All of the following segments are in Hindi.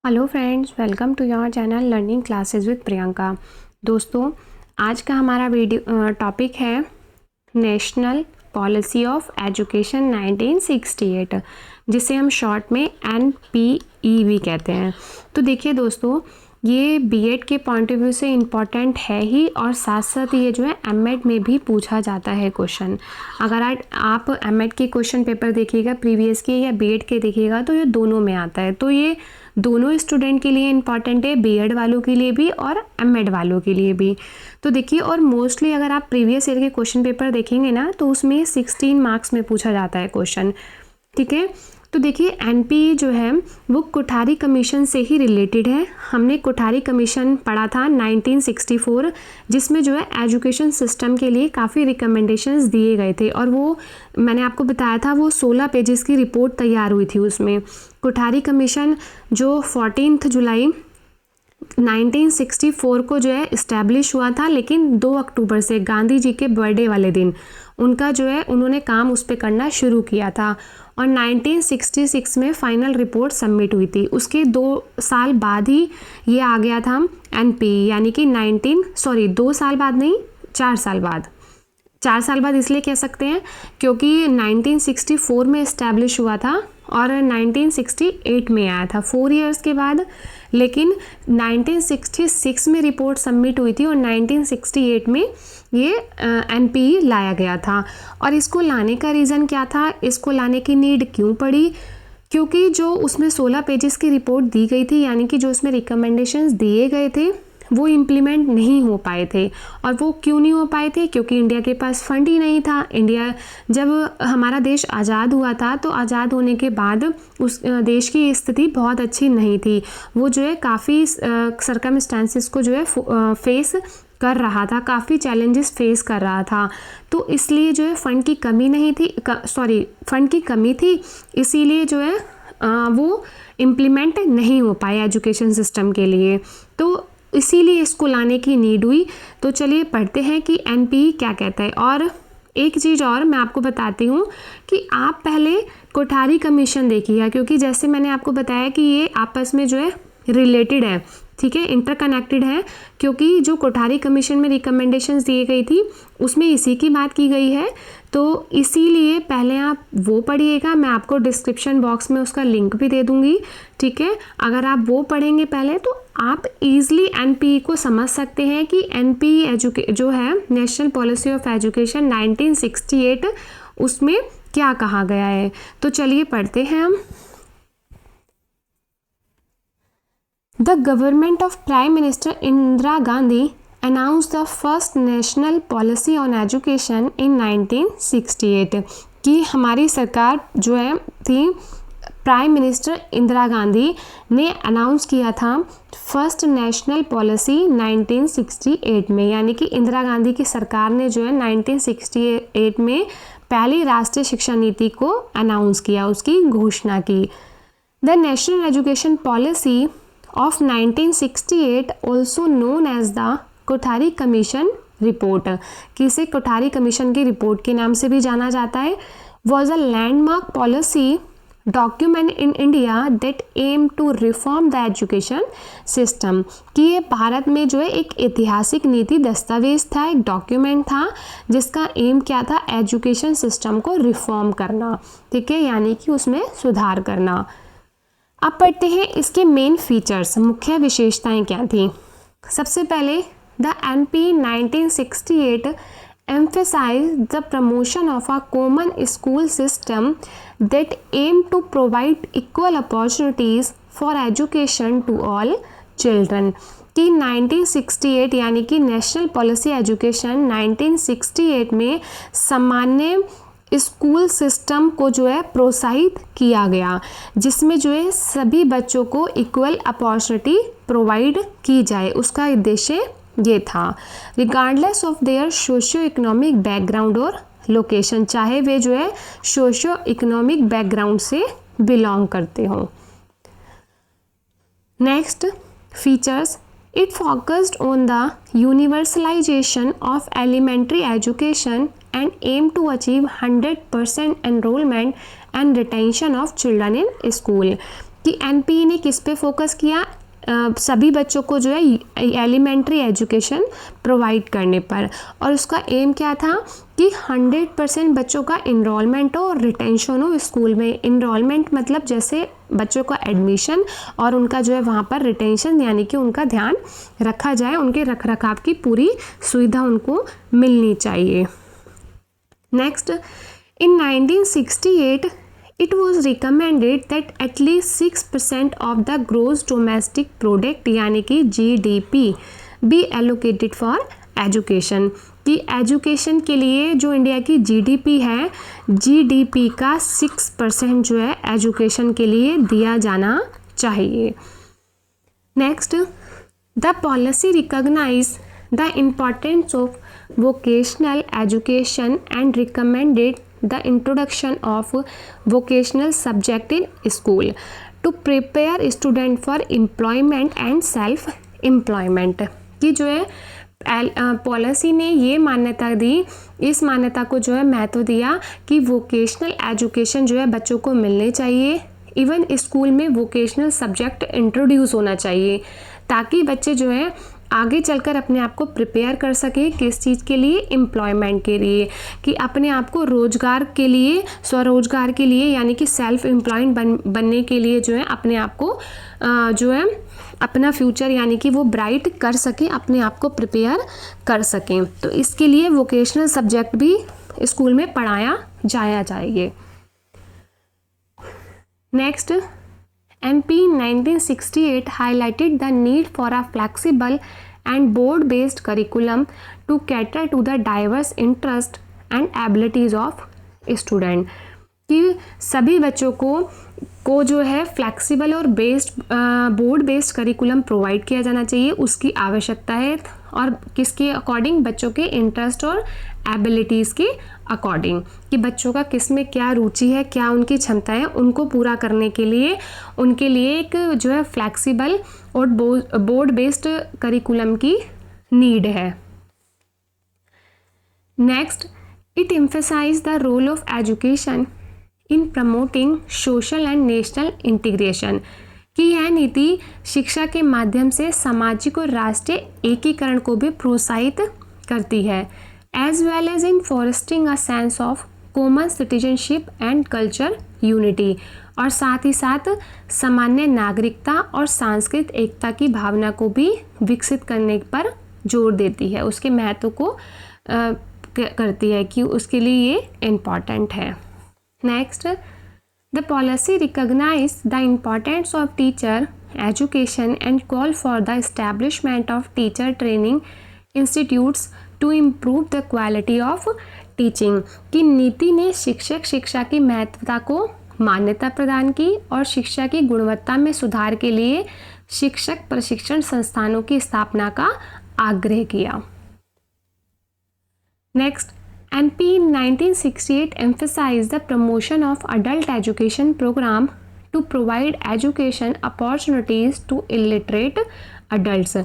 Hello friends, welcome to your channel learning classes with Priyanka. दोस्तों, आज का हमारा वीडियो टॉपिक है नेशनल पॉलिसी ऑफ एजुकेशन 1968, जिसे हम शॉर्ट में NPE भी कहते हैं। तो देखिए दोस्तों, ये बीएड के पॉइंट ऑफ व्यू से इम्पॉर्टेंट है ही, और साथ साथ ये जो है एमएड में भी पूछा जाता है क्वेश्चन। अगर आप एमएड के क्वेश्चन पेपर देखिएगा प्रीवियस के या बीएड के देखिएगा तो ये दोनों में आता है। तो ये दोनों स्टूडेंट के लिए इम्पॉर्टेंट है, बीएड वालों के लिए भी और एमएड वालों के लिए भी। तो देखिए, और मोस्टली अगर आप प्रीवियस ईयर के क्वेश्चन पेपर देखेंगे ना तो उसमें 16 मार्क्स में पूछा जाता है क्वेश्चन। ठीक है, तो देखिए एनपीई जो है वो कोठारी कमीशन से ही रिलेटेड है। हमने कोठारी कमीशन पढ़ा था 1964, जिसमें जो है एजुकेशन सिस्टम के लिए काफ़ी रिकमेंडेशंस दिए गए थे, और वो मैंने आपको बताया था वो 16 पेजेस की रिपोर्ट तैयार हुई थी। उसमें कोठारी कमीशन जो 14 जुलाई 1964 को जो है इस्टेब्लिश हुआ था, लेकिन 2 अक्टूबर से गांधी जी के बर्थडे वाले दिन उनका जो है उन्होंने काम उस पर करना शुरू किया था, और 1966 में फाइनल रिपोर्ट सबमिट हुई थी। उसके 2 साल बाद ही ये आ गया था एनपीई, यानी कि 2 साल बाद नहीं, 4 साल बाद। 4 साल बाद इसलिए कह सकते हैं क्योंकि 1964 में इस्टेब्लिश हुआ था और 1968 में आया था, 4 इयर्स के बाद। लेकिन 1966 में रिपोर्ट सबमिट हुई थी और 1968 में ये एनपीई लाया गया था। और इसको लाने का रीज़न क्या था, इसको लाने की नीड क्यों पड़ी? क्योंकि जो उसमें 16 पेजेस की रिपोर्ट दी गई थी, यानी कि जो उसमें रिकमेंडेशंस दिए गए थे वो इम्प्लीमेंट नहीं हो पाए थे। और वो क्यों नहीं हो पाए थे? क्योंकि इंडिया के पास फंड ही नहीं था। इंडिया जब हमारा देश आज़ाद हुआ था तो आज़ाद होने के बाद उस देश की स्थिति बहुत अच्छी नहीं थी। वो जो है काफ़ी सर्कमस्टांसिस को जो है फेस कर रहा था, काफ़ी चैलेंजेस फेस कर रहा था। तो इसलिए जो है फंड की कमी थी, इसीलिए जो है वो इम्प्लीमेंट नहीं हो पाए एजुकेशन सिस्टम के लिए। तो इसीलिए इसको लाने की नीड हुई। तो चलिए पढ़ते हैं कि एनपीई क्या कहता है। और एक चीज़ और मैं आपको बताती हूँ कि आप पहले कोठारी कमीशन देखिएगा, क्योंकि जैसे मैंने आपको बताया कि ये आपस में जो है रिलेटेड है, ठीक है, इंटरकनेक्टेड है। क्योंकि जो कोठारी कमीशन में रिकमेंडेशंस दी गई थी उसमें इसी की बात की गई है। तो इसीलिए पहले आप वो पढ़िएगा, मैं आपको डिस्क्रिप्शन बॉक्स में उसका लिंक भी दे दूँगी। ठीक है, अगर आप वो पढ़ेंगे पहले तो आप इजीली एनपीई को समझ सकते हैं कि एनपीई जो है नेशनल पॉलिसी ऑफ एजुकेशन 1968, उसमें क्या कहा गया है। तो चलिए पढ़ते हैं हम। The government of Prime Minister Indira Gandhi announced the first national policy on education in 1968 कि हमारी सरकार जो है थी, प्राइम मिनिस्टर इंदिरा गांधी ने अनाउंस किया था फर्स्ट नेशनल पॉलिसी 1968 में, यानी कि इंदिरा गांधी की सरकार ने जो है 1968 में पहली राष्ट्रीय शिक्षा नीति को अनाउंस किया, उसकी घोषणा की। The national education policy of 1968 also known as the Kothari commission report, कि इसे कोठारी कमीशन की रिपोर्ट के नाम से भी जाना जाता है, was a landmark policy document in India that aimed to reform the education system, कि ये भारत में जो है एक ऐतिहासिक नीति दस्तावेज था, एक डॉक्यूमेंट था जिसका एम क्या था, एजुकेशन सिस्टम को रिफॉर्म करना। ठीक है, यानी कि उसमें सुधार करना। अब पढ़ते हैं इसके मेन फीचर्स, मुख्य विशेषताएं क्या थी। सबसे पहले the NP 1968 emphasized the promotion of a common school system that aimed to provide equal opportunities for education to all children, कि 1968 यानी कि नेशनल पॉलिसी एजुकेशन 1968 में सामान्य स्कूल सिस्टम को जो है प्रोत्साहित किया गया, जिसमें जो है सभी बच्चों को इक्वल अपॉर्चुनिटी प्रोवाइड की जाए। उसका उद्देश्य ये था, regardless of their socio economic background और लोकेशन, चाहे वे जो है सोशियो इकोनॉमिक बैकग्राउंड से बिलोंग करते हों। Next features, it focused on the universalization of elementary education and aimed to achieve 100% enrollment and retention of children in school, कि एनपीई ने किस पे फोकस किया, सभी बच्चों को जो है एलिमेंट्री एजुकेशन प्रोवाइड करने पर, और उसका एम क्या था कि 100% बच्चों का इनरोलमेंट हो और रिटेंशन हो स्कूल में। इनरोलमेंट मतलब जैसे बच्चों का एडमिशन और उनका जो है वहाँ पर रिटेंशन, यानी कि उनका ध्यान रखा जाए, उनके रख रखाव की पूरी सुविधा उनको मिलनी चाहिए। Next, in 1968 it was recommended that at least 6% of the gross domestic product यानी कि GDP be allocated for education, कि एजुकेशन के लिए जो इंडिया की GDP है, GDP का 6% जो है एजुकेशन के लिए दिया जाना चाहिए। Next, the policy recognise the importance of vocational education and recommended the introduction of vocational subject in school to prepare student for employment and self employment, कि जो है पॉलिसी ने ये मान्यता दी, इस मान्यता को जो है महत्व दिया कि वोकेशनल एजुकेशन जो है बच्चों को मिलने चाहिए। इवन स्कूल में वोकेशनल सब्जेक्ट इंट्रोड्यूस होना चाहिए ताकि बच्चे जो है आगे चलकर अपने आप को प्रिपेयर कर सके, किस चीज़ के लिए, एम्प्लॉयमेंट के लिए, कि अपने आप को रोजगार के लिए, स्वरोजगार के लिए, यानी कि सेल्फ एम्प्लॉयड बनने के लिए जो है अपने आप को जो है अपना फ्यूचर यानी कि वो ब्राइट कर सकें, अपने आप को प्रिपेयर कर सकें। तो इसके लिए वोकेशनल सब्जेक्ट भी स्कूल में पढ़ाया जाया चाहिए। Next, MP 1968 highlighted the need for a flexible and board-based curriculum to cater to the diverse interests and abilities of student, कि सभी बच्चों को जो है फ्लेक्सिबल और बोर्ड बेस्ड करिकुलम प्रोवाइड किया जाना चाहिए, उसकी आवश्यकता है, और किसके अकॉर्डिंग, बच्चों के इंटरेस्ट और एबिलिटीज़ के अकॉर्डिंग, कि बच्चों का किस में क्या रुचि है, क्या उनकी क्षमता है, उनको पूरा करने के लिए उनके लिए एक जो है फ्लेक्सिबल और बोर्ड बेस्ड करिकुलम की नीड है। Next, it emphasise the role of education in promoting social and national integration, कि यह नीति शिक्षा के माध्यम से सामाजिक और राष्ट्रीय एकीकरण को भी प्रोत्साहित करती है, as well as in fostering a sense of common citizenship and culture unity, और साथ ही साथ सामान्य नागरिकता और सांस्कृतिक एकता की भावना को भी विकसित करने पर जोर देती है, उसके महत्व को करती है कि उसके लिए ये इम्पॉर्टेंट है। Next, the policy recognise the importance of teacher education and call for the establishment of teacher training institutes to improve the quality of teaching, की नीति ने शिक्षा की महत्वता को मान्यता प्रदान की और शिक्षा की गुणवत्ता में सुधार के लिए शिक्षक प्रशिक्षण संस्थानों की स्थापना का आग्रह किया। Next, MP 1968 emphasized the promotion of adult education program to provide education opportunities to illiterate adults,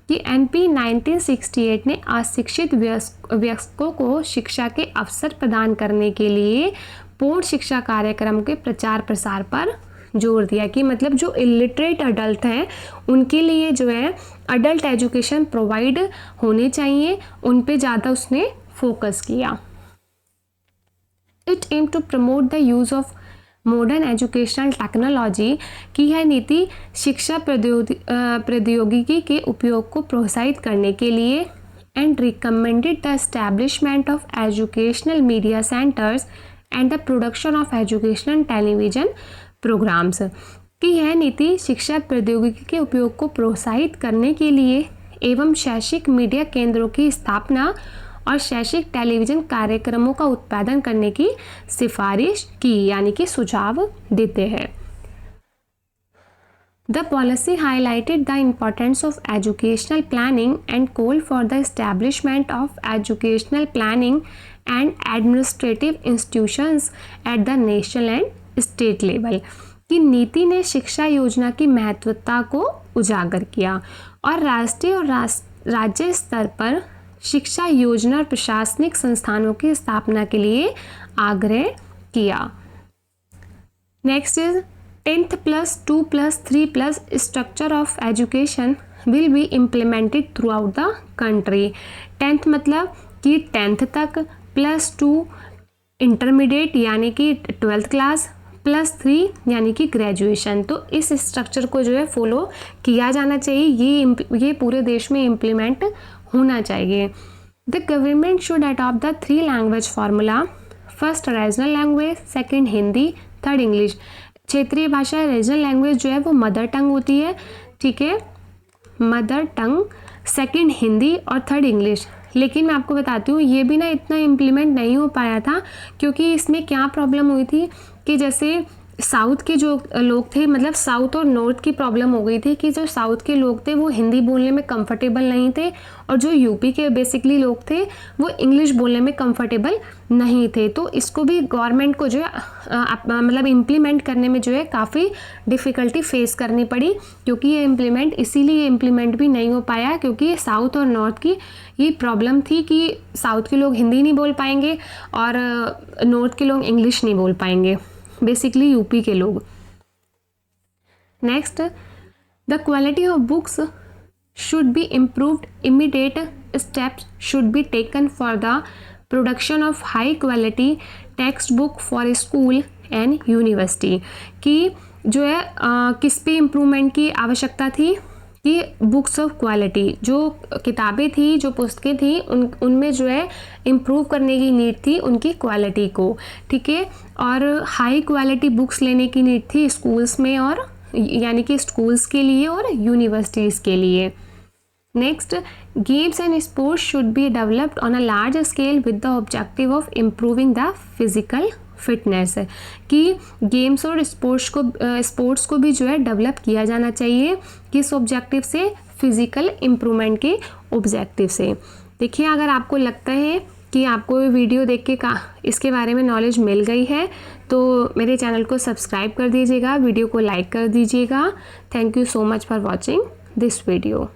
कि MP 1968 ने अशिक्षित वयस्कों को शिक्षा के अवसर प्रदान करने के लिए पूर्ण शिक्षा कार्यक्रम के प्रचार प्रसार पर जोर दिया, कि मतलब जो इलिटरेट अडल्ट हैं उनके लिए जो है अडल्ट एजुकेशन प्रोवाइड होने चाहिए, उन पे ज़्यादा उसने फोकस किया। It aim to promote the use of modern educational technology, की यह नीति शिक्षा प्रौद्योगिकी के उपयोग को प्रोत्साहित करने के लिए and recommended the establishment of educational media centres and the production of educational television programmes, कि यह नीति शिक्षा प्रौद्योगिकी के उपयोग को प्रोत्साहित करने के लिए एवं शैक्षिक मीडिया केंद्रों की स्थापना और शैक्षिक टेलीविज़न कार्यक्रमों का उत्पादन करने की सिफारिश की, यानी कि सुझाव देते हैं। The policy highlighted the importance of educational planning and call for the establishment of educational planning and administrative institutions at the national and state level, की नीति ने शिक्षा योजना की महत्वता को उजागर किया और राष्ट्रीय और राज्य स्तर पर शिक्षा योजना और प्रशासनिक संस्थानों की स्थापना के लिए आग्रह किया। Next is 10th plus 2 plus 3 plus structure of education will be implemented throughout the country। 10th मतलब कि 10th तक, प्लस 2 इंटरमीडिएट यानी कि 12th क्लास, प्लस 3 यानी कि ग्रेजुएशन। तो इस स्ट्रक्चर को जो है फॉलो किया जाना चाहिए, ये पूरे देश में इम्प्लीमेंट होना चाहिए। The government should adopt the 3 language formula, first regional language, second Hindi, third English. क्षेत्रीय भाषा रीजनल लैंग्वेज जो है वो मदर टंग होती है, ठीक है, मदर टंग, सेकंड हिंदी और थर्ड इंग्लिश। लेकिन मैं आपको बताती हूँ ये भी ना इतना इम्प्लीमेंट नहीं हो पाया था, क्योंकि इसमें क्या प्रॉब्लम हुई थी कि जैसे साउथ के जो लोग थे, मतलब साउथ और नॉर्थ की प्रॉब्लम हो गई थी कि जो साउथ के लोग थे वो हिंदी बोलने में कंफर्टेबल नहीं थे, और जो यूपी के बेसिकली लोग थे वो इंग्लिश बोलने में कंफर्टेबल नहीं थे। तो इसको भी गवर्नमेंट को जो है मतलब इम्प्लीमेंट करने में जो है काफ़ी डिफ़िकल्टी फेस करनी पड़ी, क्योंकि ये इसीलिए इम्प्लीमेंट भी नहीं हो पाया, क्योंकि साउथ और नॉर्थ की ये प्रॉब्लम थी कि साउथ के लोग हिंदी नहीं बोल पाएंगे और नॉर्थ के लोग इंग्लिश नहीं बोल पाएंगे, बेसिकली यूपी के लोग। Next, the quality of books should be improved, immediate steps should be taken for the production of high quality text book for school and university. कि जो है किस पे इम्प्रूवमेंट की आवश्यकता थी कि बुक्स ऑफ क्वालिटी, जो किताबें थी, जो पुस्तकें थी, उनमें जो है इम्प्रूव करने की नीड थी उनकी क्वालिटी को, ठीक है। और हाई क्वालिटी बुक्स लेने की नीड थी स्कूल्स में, और यानी कि स्कूल्स के लिए और यूनिवर्सिटीज़ के लिए। Next, games and sports should be developed on a large scale with the objective of improving the physical fitness. कि गेम्स और स्पोर्ट्स को भी जो है डेवलप किया जाना चाहिए, किस ऑब्जेक्टिव से, फिजिकल इम्प्रूवमेंट के ऑब्जेक्टिव से। देखिए, अगर आपको लगता है कि आपको वीडियो देख के इसके बारे में नॉलेज मिल गई है तो मेरे चैनल को सब्सक्राइब कर दीजिएगा, वीडियो को लाइक कर दीजिएगा। Thank you so much for watching this video.